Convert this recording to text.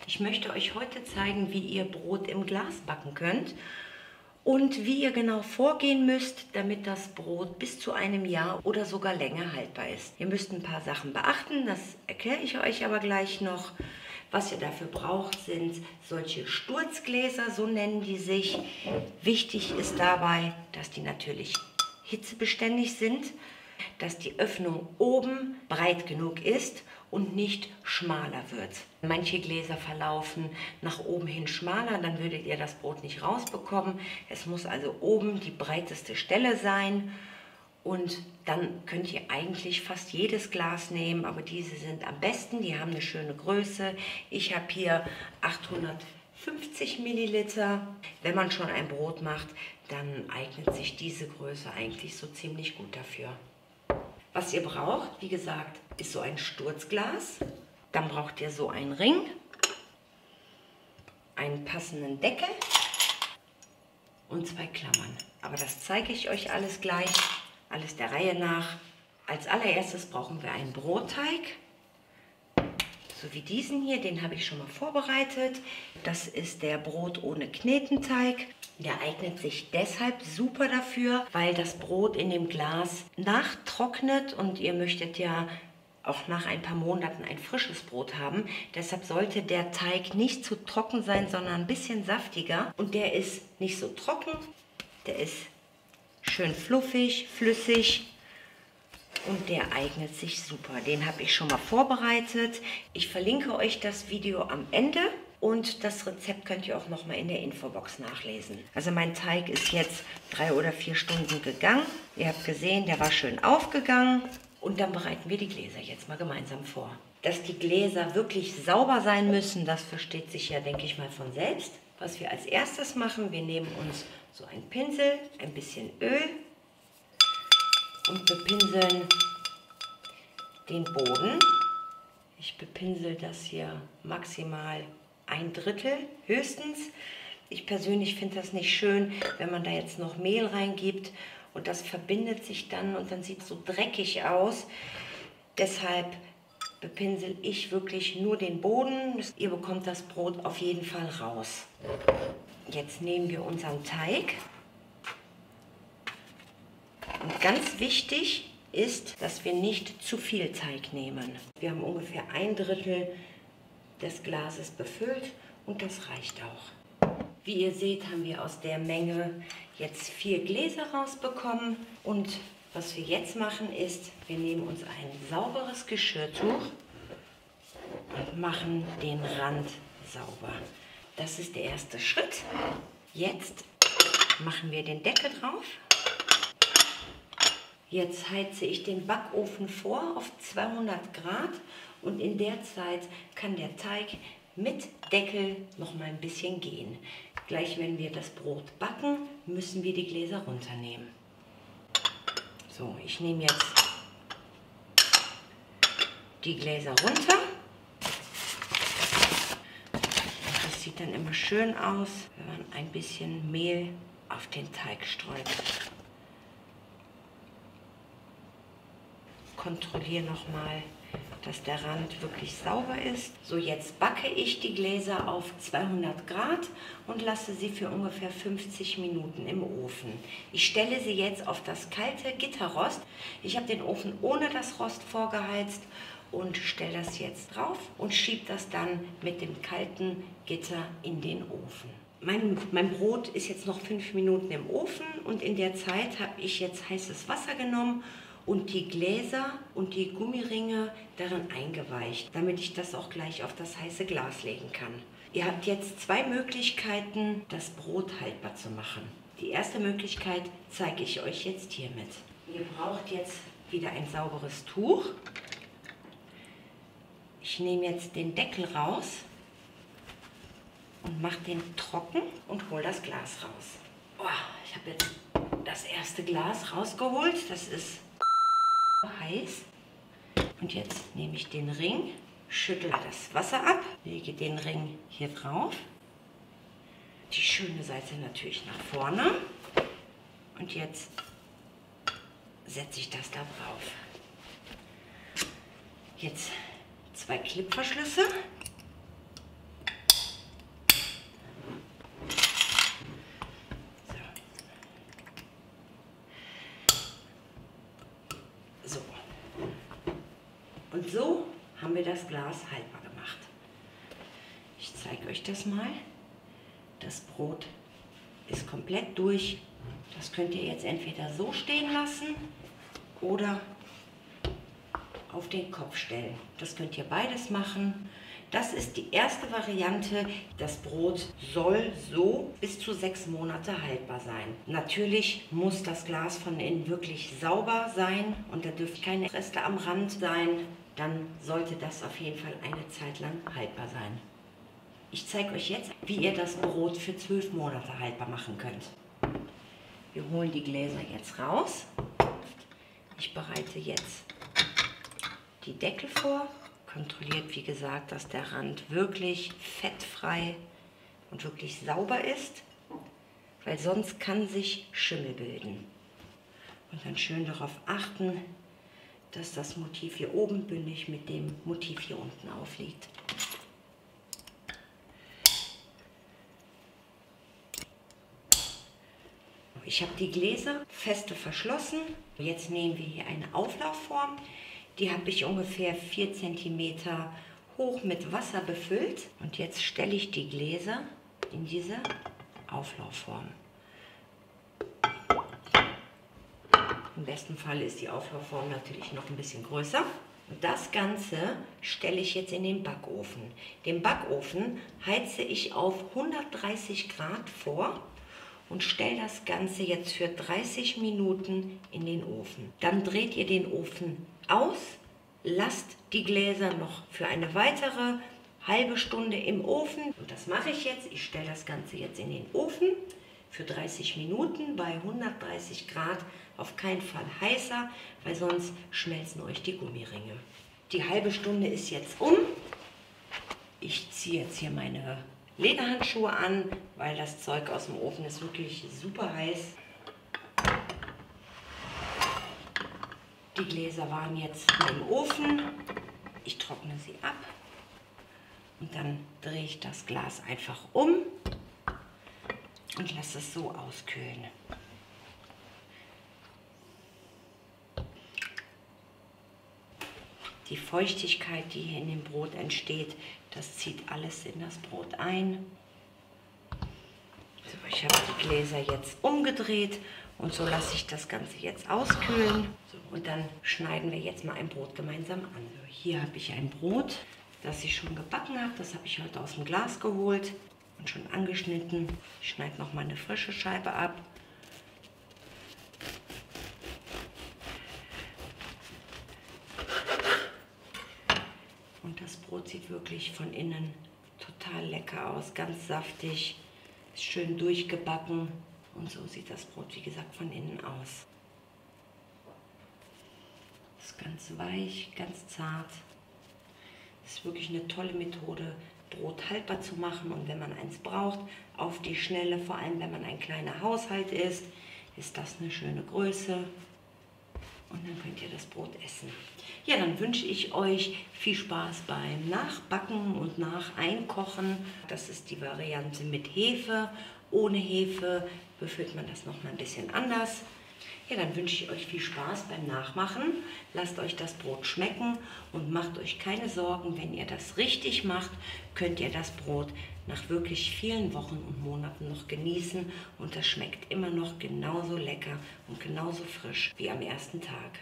Ich möchte euch heute zeigen, wie ihr Brot im Glas backen könnt und wie ihr genau vorgehen müsst, damit das Brot bis zu einem Jahr oder sogar länger haltbar ist. Ihr müsst ein paar Sachen beachten, das erkläre ich euch aber gleich noch. Was ihr dafür braucht, sind solche Sturzgläser, so nennen die sich. Wichtig ist dabei, dass die natürlich hitzebeständig sind, dass die Öffnung oben breit genug ist und nicht schmaler wird. Manche Gläser verlaufen nach oben hin schmaler, dann würdet ihr das Brot nicht rausbekommen. Es muss also oben die breiteste Stelle sein und dann könnt ihr eigentlich fast jedes Glas nehmen, aber diese sind am besten, die haben eine schöne Größe. Ich habe hier 850 Milliliter. Wenn man schon ein Brot macht, dann eignet sich diese Größe eigentlich so ziemlich gut dafür. Was ihr braucht, wie gesagt, ist so ein Sturzglas. Dann braucht ihr so einen Ring, einen passenden Deckel und 2 Klammern. Aber das zeige ich euch alles gleich, alles der Reihe nach. Als allererstes brauchen wir einen Brotteig, so wie diesen hier, den habe ich schon mal vorbereitet. Das ist der Brot ohne Knetenteig. Der eignet sich deshalb super dafür, weil das Brot in dem Glas nachtrocknet und ihr möchtet ja auch nach ein paar Monaten ein frisches Brot haben. Deshalb sollte der Teig nicht zu trocken sein, sondern ein bisschen saftiger. Und der ist nicht so trocken, der ist schön fluffig, flüssig. Und der eignet sich super. Den habe ich schon mal vorbereitet. Ich verlinke euch das Video am Ende und das Rezept könnt ihr auch noch mal in der Infobox nachlesen. Also mein Teig ist jetzt 3 oder 4 Stunden gegangen. Ihr habt gesehen, der war schön aufgegangen. Und dann bereiten wir die Gläser jetzt mal gemeinsam vor. Dass die Gläser wirklich sauber sein müssen, das versteht sich ja, denke ich mal, von selbst. Was wir als erstes machen, wir nehmen uns so einen Pinsel, ein bisschen Öl und bepinseln den Boden. Ich bepinsel das hier maximal 1/3 höchstens. Ich persönlich finde das nicht schön, wenn man da jetzt noch Mehl reingibt und das verbindet sich dann und dann sieht es so dreckig aus. Deshalb bepinsel ich wirklich nur den Boden. Ihr bekommt das Brot auf jeden Fall raus. Jetzt nehmen wir unseren Teig. Und ganz wichtig ist, dass wir nicht zu viel Teig nehmen. Wir haben ungefähr 1/3 des Glases befüllt und das reicht auch. Wie ihr seht, haben wir aus der Menge jetzt 4 Gläser rausbekommen. Und was wir jetzt machen ist, wir nehmen uns ein sauberes Geschirrtuch und machen den Rand sauber. Das ist der erste Schritt. Jetzt machen wir den Deckel drauf. Jetzt heize ich den Backofen vor auf 200 Grad und in der Zeit kann der Teig mit Deckel noch mal ein bisschen gehen. Gleich wenn wir das Brot backen, müssen wir die Gläser runternehmen. So, ich nehme jetzt die Gläser runter. Das sieht dann immer schön aus, wenn man ein bisschen Mehl auf den Teig streut. Kontrolliere nochmal, dass der Rand wirklich sauber ist. So, jetzt backe ich die Gläser auf 200 Grad und lasse sie für ungefähr 50 Minuten im Ofen. Ich stelle sie jetzt auf das kalte Gitterrost. Ich habe den Ofen ohne das Rost vorgeheizt und stelle das jetzt drauf und schiebe das dann mit dem kalten Gitter in den Ofen. Mein Brot ist jetzt noch 5 Minuten im Ofen und in der Zeit habe ich jetzt heißes Wasser genommen und die Gläser und die Gummiringe darin eingeweicht, damit ich das auch gleich auf das heiße Glas legen kann. Ihr habt jetzt 2 Möglichkeiten, das Brot haltbar zu machen. Die erste Möglichkeit zeige ich euch jetzt hiermit. Ihr braucht jetzt wieder ein sauberes Tuch. Ich nehme jetzt den Deckel raus und mache den trocken und hole das Glas raus. Oh, ich habe jetzt das erste Glas rausgeholt. Das ist heiß. Und jetzt nehme ich den Ring, schüttle das Wasser ab, lege den Ring hier drauf. Die schöne Seite natürlich nach vorne. Und jetzt setze ich das da drauf. Jetzt 2 Klippverschlüsse. Und so haben wir das Glas haltbar gemacht. Ich zeige euch das mal. Das Brot ist komplett durch. Das könnt ihr jetzt entweder so stehen lassen oder auf den Kopf stellen. Das könnt ihr beides machen. Das ist die erste Variante. Das Brot soll so bis zu 6 Monate haltbar sein. Natürlich muss das Glas von innen wirklich sauber sein und da dürfen keine Reste am Rand sein. Dann sollte das auf jeden Fall eine Zeit lang haltbar sein. Ich zeige euch jetzt, wie ihr das Brot für 12 Monate haltbar machen könnt. Wir holen die Gläser jetzt raus. Ich bereite jetzt die Deckel vor. Kontrolliert, wie gesagt, dass der Rand wirklich fettfrei und wirklich sauber ist, weil sonst kann sich Schimmel bilden. Und dann schön darauf achten, dass das Motiv hier oben bündig mit dem Motiv hier unten aufliegt. Ich habe die Gläser feste verschlossen. Jetzt nehmen wir hier eine Auflaufform. Die habe ich ungefähr 4 cm hoch mit Wasser befüllt. Und jetzt stelle ich die Gläser in diese Auflaufform. Im besten Fall ist die Auflaufform natürlich noch ein bisschen größer. Und das Ganze stelle ich jetzt in den Backofen. Den Backofen heize ich auf 130 Grad vor und stelle das Ganze jetzt für 30 Minuten in den Ofen. Dann dreht ihr den Ofen aus, lasst die Gläser noch für eine weitere halbe Stunde im Ofen. Und das mache ich jetzt. Ich stelle das Ganze jetzt in den Ofen für 30 Minuten bei 130 Grad. Auf keinen Fall heißer, weil sonst schmelzen euch die Gummiringe. Die halbe Stunde ist jetzt um. Ich ziehe jetzt hier meine Lederhandschuhe an, weil das Zeug aus dem Ofen ist wirklich super heiß. Die Gläser waren jetzt im Ofen. Ich trockne sie ab und dann drehe ich das Glas einfach um und lasse es so auskühlen. Die Feuchtigkeit, die hier in dem Brot entsteht, das zieht alles in das Brot ein. So, ich habe die Gläser jetzt umgedreht und so lasse ich das Ganze jetzt auskühlen. So, und dann schneiden wir jetzt mal ein Brot gemeinsam an. So, hier habe ich ein Brot, das ich schon gebacken habe. Das habe ich heute aus dem Glas geholt und schon angeschnitten. Ich schneide noch mal eine frische Scheibe ab. Und das Brot sieht wirklich von innen total lecker aus, ganz saftig, ist schön durchgebacken und so sieht das Brot, wie gesagt, von innen aus. Ist ganz weich, ganz zart. Ist wirklich eine tolle Methode, Brot haltbar zu machen und wenn man eins braucht, auf die Schnelle, vor allem wenn man ein kleiner Haushalt ist das eine schöne Größe. Und dann könnt ihr das Brot essen. Ja, dann wünsche ich euch viel Spaß beim Nachbacken und Nacheinkochen. Das ist die Variante mit Hefe. Ohne Hefe befüllt man das noch mal ein bisschen anders. Ja, dann wünsche ich euch viel Spaß beim Nachmachen. Lasst euch das Brot schmecken und macht euch keine Sorgen. Wenn ihr das richtig macht, könnt ihr das Brot nach wirklich vielen Wochen und Monaten noch genießen. Und das schmeckt immer noch genauso lecker und genauso frisch wie am ersten Tag.